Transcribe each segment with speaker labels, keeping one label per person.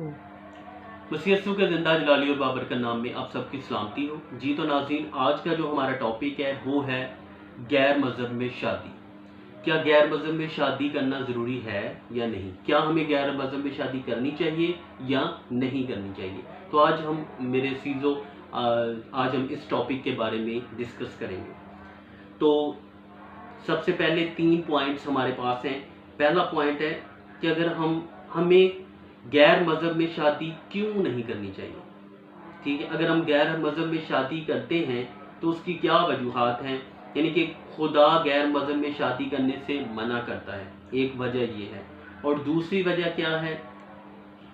Speaker 1: मसीह के ज़िंदा जलाली और बाबर का नाम में आप सबकी सलामती हो। जी तो नाज़रीन, आज का जो हमारा टॉपिक है वो है गैर मज़हब में शादी। क्या गैर मज़हब में शादी करना ज़रूरी है या नहीं? क्या हमें गैर मज़हब में शादी करनी चाहिए या नहीं करनी चाहिए? तो आज हम मेरे सीज़ो आज हम इस टॉपिक के बारे में डिस्कस करेंगे। तो सबसे पहले 3 पॉइंट्स हमारे पास हैं। पहला पॉइंट है कि अगर हमें गैर मज़हब में शादी क्यों नहीं करनी चाहिए। ठीक है, अगर हम गैर मज़हब में शादी करते हैं तो उसकी क्या वजूहात हैं, यानी कि खुदा गैर मज़हब में शादी करने से मना करता है, एक वजह ये है। और दूसरी वजह क्या है,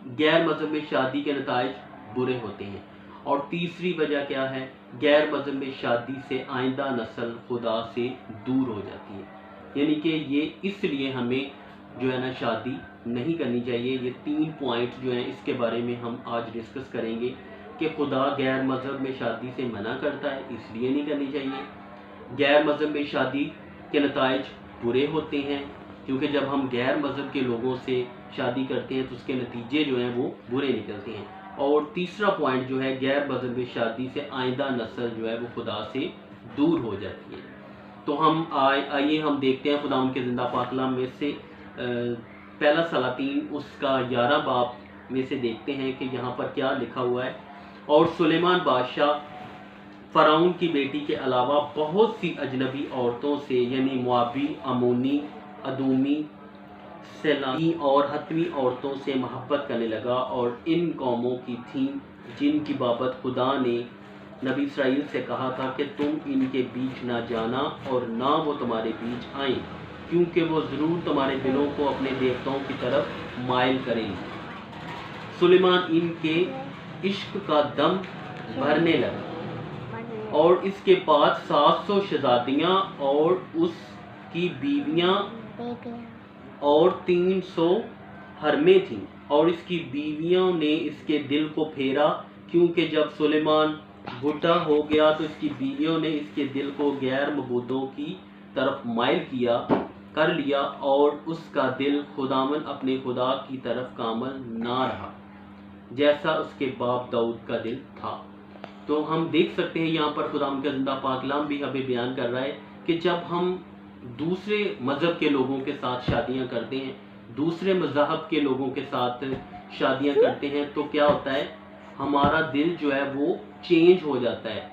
Speaker 1: गैर मज़हब में शादी के नताइज बुरे होते हैं। और तीसरी वजह क्या है, गैर मज़हब में शादी से आइंदा नस्ल खुदा से दूर हो जाती है। यानी कि ये इसलिए हमें जो है ना शादी नहीं करनी चाहिए। ये 3 पॉइंट जो हैं इसके बारे में हम आज डिस्कस करेंगे कि खुदा गैर मज़हब में शादी से मना करता है इसलिए नहीं करनी चाहिए। गैर मज़हब में शादी के नताइज बुरे होते हैं, क्योंकि जब हम गैर मज़हब के लोगों से शादी करते हैं तो उसके नतीजे जो हैं वो बुरे निकलते हैं। और तीसरा पॉइंट जो है, गैर मज़हब में शादी से आइंदा नस्ल जो है वो खुदा से दूर हो जाती है। तो हम आइए हम देखते हैं खुदा उनके ज़िंदा पाक कलाम में से पहला सलातीन उसका 11 बाब में से देखते हैं कि यहाँ पर क्या लिखा हुआ है। और सुलेमान बादशाह फ़िरौन की बेटी के अलावा बहुत सी अजनबी औरतों से, यानी मुआबी, अमोनी, अदूमी, सेलामी और हतमी औरतों से मोहब्बत करने लगा, और इन कौमों की थीं जिनकी बाबत खुदा ने नबी इसराइल से कहा था कि तुम इनके बीच ना जाना और ना वो तुम्हारे बीच आएं, क्योंकि वो ज़रूर तुम्हारे दिलों को अपने देवताओं की तरफ माइल करेंगे। सुलेमान इनके इश्क का दम भरने लगा, और इसके बाद 700 शहजादियाँ और उसकी बीवियाँ और 300 हरमें थीं, और इसकी बीवियों ने इसके दिल को फेरा, क्योंकि जब सुलेमान बूढ़ा हो गया तो इसकी बीवियों ने इसके दिल को गैर मबूदों की तरफ माइल कर लिया, और उसका दिल खुदावन अपने खुदा की तरफ कामल ना रहा, जैसा उसके बाप दाऊद का दिल था। तो हम देख सकते हैं यहाँ पर खुदा का ज़िंदा पाक कलाम भी हमें बयान कर रहा है कि जब हम दूसरे मज़हब के लोगों के साथ शादियाँ करते हैं, दूसरे मज़हब के लोगों के साथ शादियाँ करते हैं, तो क्या होता है, हमारा दिल जो है वो चेंज हो जाता है।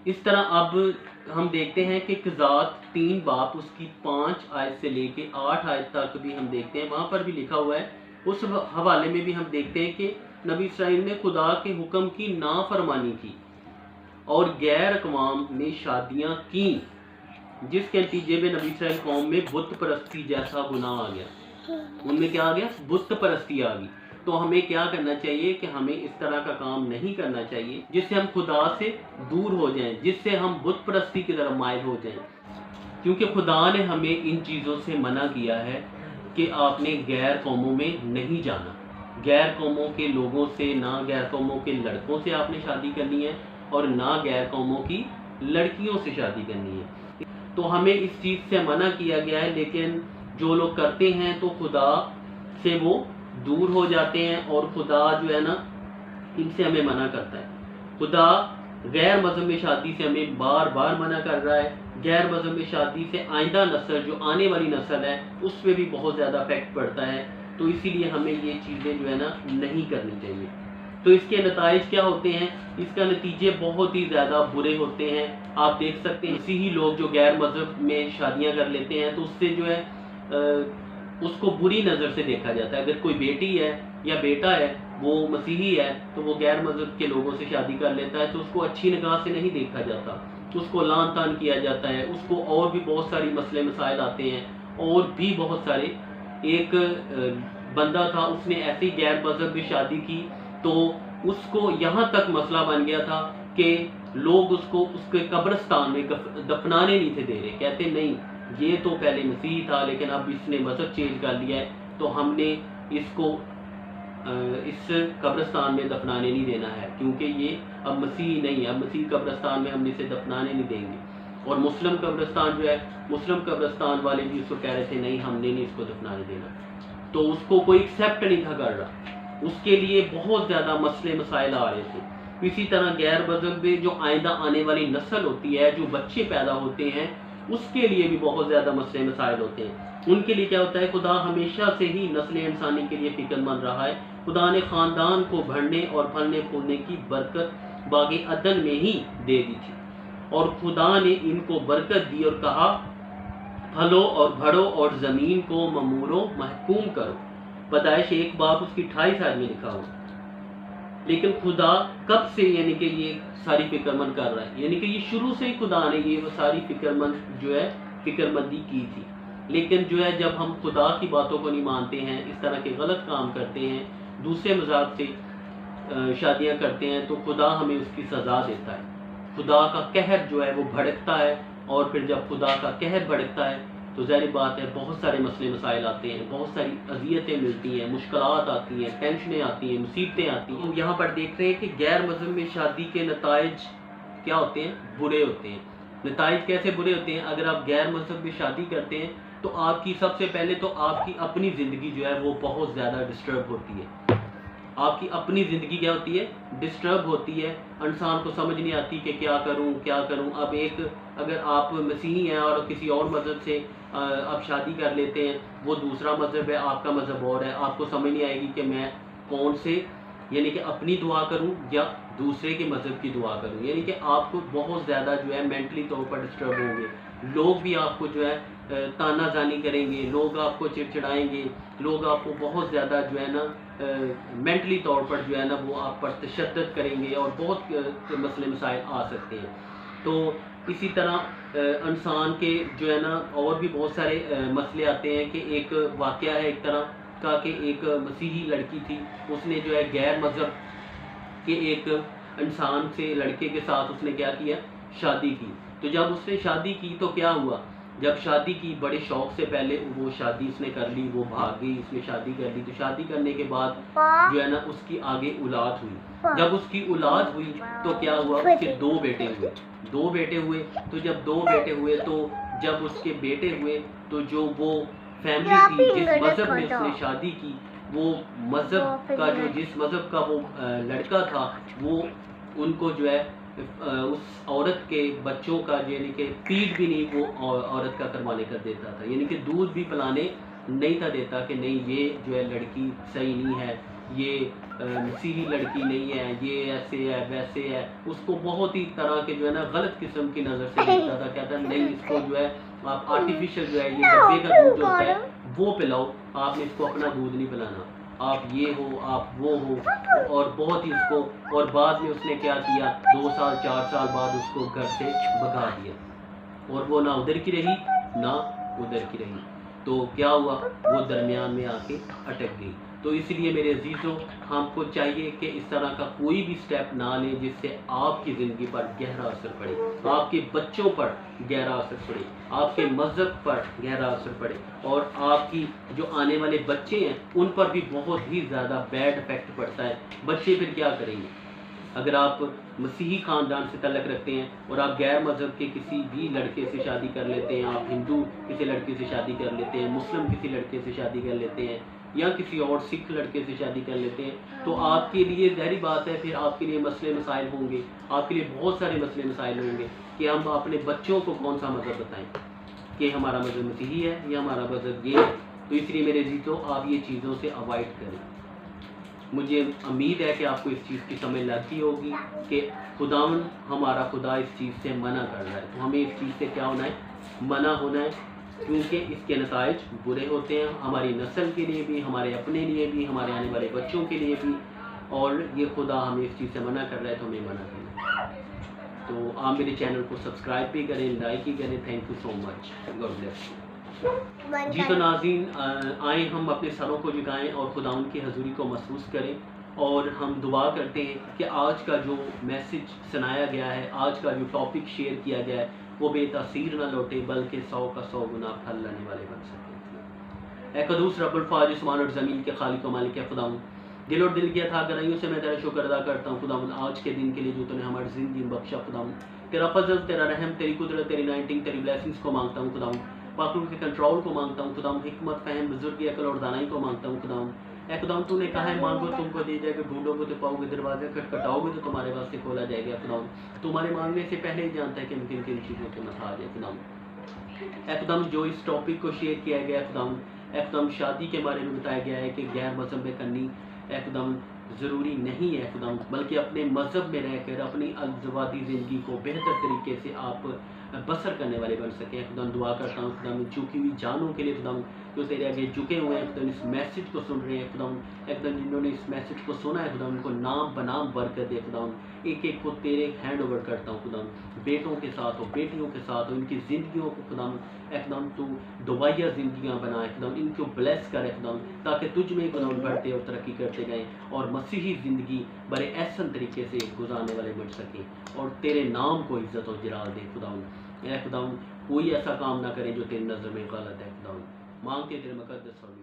Speaker 1: इस तरह अब हम देखते हैं कि क़ज़ात 3 बाब उसकी 5 आयत से लेके 8 आयत तक भी हम देखते हैं, वहाँ पर भी लिखा हुआ है। उस हवाले में भी हम देखते हैं कि नबी इसराइल ने खुदा के हुक्म की नाफरमानी की और गैर अक़वाम में शादियाँ की, जिसके नतीजे में नबी इसराइल कौम में बुत परस्ती जैसा गुनाह आ गया। उनमें क्या आ गया, बुत परस्ती आ गई। तो हमें क्या करना चाहिए कि हमें इस तरह का काम नहीं करना चाहिए जिससे हम खुदा से दूर हो जाएं, जिससे हम बुत परस्ती की तरफ माइल हो जाएं, क्योंकि खुदा ने हमें इन चीज़ों से मना किया है कि आपने गैर कौमों में नहीं जाना। गैर कौमों के लोगों से, ना गैर कौमों के लड़कों से आपने शादी करनी है और ना गैर कौमों की लड़कियों से शादी करनी है। तो हमें इस चीज़ से मना किया गया है, लेकिन जो लोग करते हैं तो खुदा से वो दूर हो जाते हैं, और खुदा जो है ना इनसे हमें मना करता है। खुदा गैर मज़हब में शादी से हमें बार बार मना कर रहा है। गैर मज़हब में शादी से आइंदा नस्ल, जो आने वाली नस्ल है, उस पर भी बहुत ज़्यादा इफेक्ट पड़ता है। तो इसीलिए हमें ये चीज़ें जो है ना नहीं करनी चाहिए। तो इसके नताइज क्या होते हैं, इसका नतीजे बहुत ही ज़्यादा बुरे होते हैं। आप देख सकते हैं मसीही लोग जो गैर मज़हब में शादियाँ कर लेते हैं तो उससे जो है उसको बुरी नज़र से देखा जाता है। अगर कोई बेटी है या बेटा है वो मसीही है तो वो गैर मज़हब के लोगों से शादी कर लेता है, तो उसको अच्छी निगाह से नहीं देखा जाता, उसको लान तान किया जाता है, उसको और भी बहुत सारी मसले मसाइल आते हैं। और भी बहुत सारे, एक बंदा था, उसने ऐसे ही गैर मज़हब में शादी की तो उसको यहाँ तक मसला बन गया था कि लोग उसको उसके कब्रिस्तान में दफनाने नहीं थे दे रहे। कहते नहीं, ये तो पहले मसीही था लेकिन अब इसने मज़हब चेंज कर लिया है, तो हमने इसको इस कब्रिस्तान में दफनाने नहीं देना है, क्योंकि ये अब मसीही नहीं है, अब मसीही कब्रिस्तान में हम इसे दफनाने नहीं देंगे। और मुस्लिम कब्रिस्तान जो है, मुस्लिम कब्रिस्तान वाले भी उसको कह रहे थे नहीं, हमने नहीं इसको दफनाने देना, तो उसको कोई एक्सेप्ट नहीं था कर रहा। اس کے لیے بہت زیادہ مسئلے مسائل آ رہے تھے. اسی طرح غیر مذہب میں جو آئندہ آنے والی نسل ہوتی ہے، جو بچے پیدا ہوتے ہیں، اس کے لیے بھی بہت زیادہ مسئلے مسائل ہوتے ہیں. ان کے لیے کیا ہوتا ہے، خدا ہمیشہ سے ہی نسل انسانی کے لیے فکر مند رہا ہے. خدا نے خاندان کو بڑھنے اور پھلنے پھولنے کی برکت باغ عدن میں ہی دے دی تھی، اور خدا نے ان کو برکت دی اور کہا پھلو اور بڑھو اور زمین کو ممور و محکوم کرو. پیدائش 1 باب اس کی 28 آیت میں لکھا ہوا. لیکن خدا کب سے یعنی کہ یہ ساری فکر مند کر رہا ہے، یعنی کہ یہ شروع سے ہی خدا نے یہ ساری فکر مندی کی تھی. لیکن جو ہے جب ہم خدا کی باتوں کو نہیں مانتے ہیں، اس طرح کے غلط کام کرتے ہیں، دوسرے مذاہب سے شادیاں کرتے ہیں، تو خدا ہمیں اس کی سزا دیتا ہے. خدا کا قہر جو ہے وہ بھڑکتا ہے، اور پھر جب خدا کا قہر بھڑکتا ہے تو ظاہر بات ہے بہت سارے مسئلے مسائل آتے ہیں، بہت ساری اذیتیں ملتی ہیں، مشکلات آتی ہیں، ٹینشنیں آتی ہیں، مصیبتیں آتی ہیں. یہاں پر دیکھ رہے ہیں کہ غیر مذہب میں شادی کے نتائج کیا ہوتے ہیں، برے ہوتے ہیں. نتائج کیسے برے ہوتے ہیں؟ اگر آپ غیر مذہب میں شادی کرتے ہیں تو آپ کی سب سے پہلے تو آپ کی اپنی زندگی جو ہے وہ بہت زیادہ ڈسٹرب ہوتی ہے. آپ کی اپنی زندگی کیا ہوتی ہے، ڈسٹرب ہوتی ہے. انسان کو سمجھ نہیں آتی کہ کیا کروں. اب اگر آپ مسیحی ہیں اور کسی اور مذہب سے آپ شادی کر لیتے ہیں، وہ دوسرا مذہب ہے، آپ کا مذہب اور ہے، آپ کو سمجھ نہیں آئے گی کہ میں کون سے یعنی کہ اپنی دعا کروں یا دوسرے کے مذہب کی دعا کروں. یعنی کہ آپ کو بہت زیادہ جو ہے مینٹلی طور پر ڈسٹرب ہوں گے. لوگ بھی آپ کو جو ہے تانا زانی کریں گے، لوگ آپ کو چڑچڑائیں گے، لوگ آپ کو بہت زیادہ جو ہے نا مینٹلی طور پر جو ہے نا وہ آپ پر تشدد کریں گے، اور بہت مسئلے مسائل آ سکتے ہیں. تو اسی طرح انسان کے جو ہے نا اور بھی بہت سارے مسئلے آتے ہیں. کہ ایک واقعہ ہے ایک طرح کا کہ ایک مسیحی لڑکی تھی، اس نے جو ہے غیر مذہب کے ایک انسان سے، لڑکے کے ساتھ اس نے کیا کیا، شادی کی. تو جب اس نے شادی کی تو کیا ہوا، جب شادی کی بڑے شوق سے پہلے وہ شادی اس نے کر لی، وہ بھاگ گئی، اس نے شادی کر لی. تو شادی کرنے کے بعد جو ہے نا اس کی آگے اولاد ہوئی. جب اس کی اولاد ہوئی تو کیا ہوا، اس کے 2 بیٹے ہوئے. تو جب 2 بیٹے ہوئے تو جب اس کے بیٹے ہوئے تو جو وہ فیملی تھی جس مذہب میں اس نے شادی کی، وہ مذہب کا جس مذہب کا وہ لڑکا تھا، وہ ان کو جو ہے اس عورت کے بچوں کا یعنی کہ پیٹ بھی نہیں وہ عورت کا کروانے کر دیتا تھا. یعنی کہ دودھ بھی پلانے نہیں تھا دیتا کہ نہیں یہ جو ہے لڑکی صحیح نہیں ہے، یہ مسیحی لڑکی نہیں ہے، یہ ایسے ہے ویسے ہے. اس کو بہت ہی طرح کے جو ہے نا غلط قسم کی نظر سے دیکھتا تھا. کہتا نہیں اس کو جو ہے آپ آرٹیفیشل جو ہے یہ ڈبے کا دودھ جو ہوتا ہے وہ پلاؤ، آپ نے اس کو اپنا دودھ نہیں پلانا، آپ یہ ہو آپ وہ ہو. اور بہت ہی اس کو، اور بعد میں اس نے کیا کیا، 2 سال 4 سال بعد اس کو گھر سے بھگا دیا، اور وہ نہ ادھر کی رہی نہ ادھر کی رہی. تو کیا ہوا، وہ درمیان میں آ کے اٹک گئی. تو اس لیے میرے عزیزوں، ہم کو چاہیے کہ اس طرح کا کوئی بھی سٹیپ نہ لیں جس سے آپ کی زندگی پر گہرا اثر پڑے، آپ کے بچوں پر گہرا اثر پڑے، آپ کے مذہب پر گہرا اثر پڑے، اور آپ کی جو آنے والے بچے ہیں ان پر بھی بہت ہی زیادہ بیڈ افیکٹ پڑتا ہے. بچے پھر کیا کریں گے؟ اگر آپ مسیحی خاندان سے تعلق رکھتے ہیں اور آپ غیر مذہب کے کسی بھی لڑکے سے شادی کر لیتے ہیں، آپ ہندو کسی لڑکے سے شادی کر لیتے ہیں، مسلم کسی لڑکے سے شادی کر لیتے ہیں، یا کسی اور سکھ لڑکے سے شادی کر لیتے ہیں، تو آپ کے لیے ظاہری بات ہے پھر آپ کے لیے مسئلے مسائل ہوں گے. آپ کے لیے بہت سارے مسئلے مسائل ہوں گے کہ ہم اپنے بچوں کو کون سا مذہب بتائیں کہ ہمارا مذہب مسیحی ہے یا ہمارا مذہب یہ ہے. تو اس لیے میرے عزیزوں، آپ یہ چیزوں سے اوائڈ کریں. مجھے امید ہے کہ آپ کو اس چیز کی سمجھ لگتی ہوگی کہ خداوند ہمارا خدا اس چیز سے منع کر رہا ہے. تو ہمیں اس چیز سے کیا ہونا ہے، منع ہونا ہے، کیونکہ اس کے نتائج برے ہوتے ہیں ہماری نسل کے لیے بھی، ہمارے اپنے لیے بھی، ہمارے آنے والے بچوں کے لیے بھی. اور یہ خدا ہمیں اس چیز سے منع کر رہا ہے تو ہمیں منع کرنا ہے. تو آپ میرے چینل کو سبسکرائب بھی کریں، لائک بھی کریں. Thank you so much, God bless you. جی تو ناظرین، آئیں ہم اپنے سروں کو جھکائیں اور خداوند کی حضوری کو محسوس کریں، اور ہم دعا کرتے ہیں کہ آج کا جو میسج سنایا گیا ہے، آج کا جو ٹاپک شیئر کیا گیا ہے، وہ بے تاثیر نہ لوٹے بلکہ 100 کا 100 گنا پھل لانے والے بن سکیں. اے قدوس رب الفاظ اسمان اور زمین کے خالق و مالک ہے خداوند، دل اور دل کی عطا گرائیوں سے میں تیرا شکر ادا کرتا ہوں خداوند، آج کے دن کے لیے جو تو نے ہماری زندگی میں بخشا خداوند. تیرا فضل، تیرا رحم، تیری قدرت، تیری نائنٹنگ، تیری بلیسنگز کو مانگتا ہوں خداوند. پاکوں کے کنٹرول کو مانگتا ہوں خداوند، حکمت، فہم، بزرگی، عقل اور دانائی کو مانگتا ہوں خداوند. ए खुदावन तूने कहा है मांगो तुमको दिया जाएगा, ढूंढोगे तो पाओगे, दरवाजा खटखटाओगे तो तुम्हारे वास्ते खोला जाएगा। खुदावन तुम्हारे मांगने से पहले ही जानता है कि हम किन किन चीज़ों के मथाज है। खुदावन एकदम जो इस टॉपिक को शेयर किया गया एकदम शादी के बारे में बताया गया है कि गैर मजहब में करनी एकदम ज़रूरी नहीं है खुदाम, बल्कि अपने मज़हब में रहकर अपनी अज़वादी ज़िंदगी को बेहतर तरीके से आप बसर करने वाले बन सकें। खुदाम दुआ करता हूँ खुदाम झुकी हुई जानों के लिए खुदाम जो तेरे आगे झुके हुए हैं, खुदाम इस मैसेज को सुन रहे हैं खुदाम, एकदम जिन्होंने इस मैसेज को सुना है खुदाम उनको नाम बनाम बरकत दे खुदाम, एक एक को तेरे हैंड ओवर करता हूँ खुदाम, बेटों के साथ हो, बेटियों के साथ हो, इनकी ज़िंदगियों को खुदाम एकदम तू दुआया ज़िंदगियाँ बनाए खुदाम, इनको ब्लेस करे खुदाम, ताकि तुझ में खुदाम बढ़ते और तरक्की करते गए और मसीही ज़िंदगी बड़े एहसन तरीके से गुजारने वाले बन सकें और तेरे नाम को इज़्ज़त और जलाल दे खुदाम। ए खुदाम कोई ऐसा काम ना करे जो तेरी नज़र में गलत है खुदाम, मांगते तेरे मुकद्दस और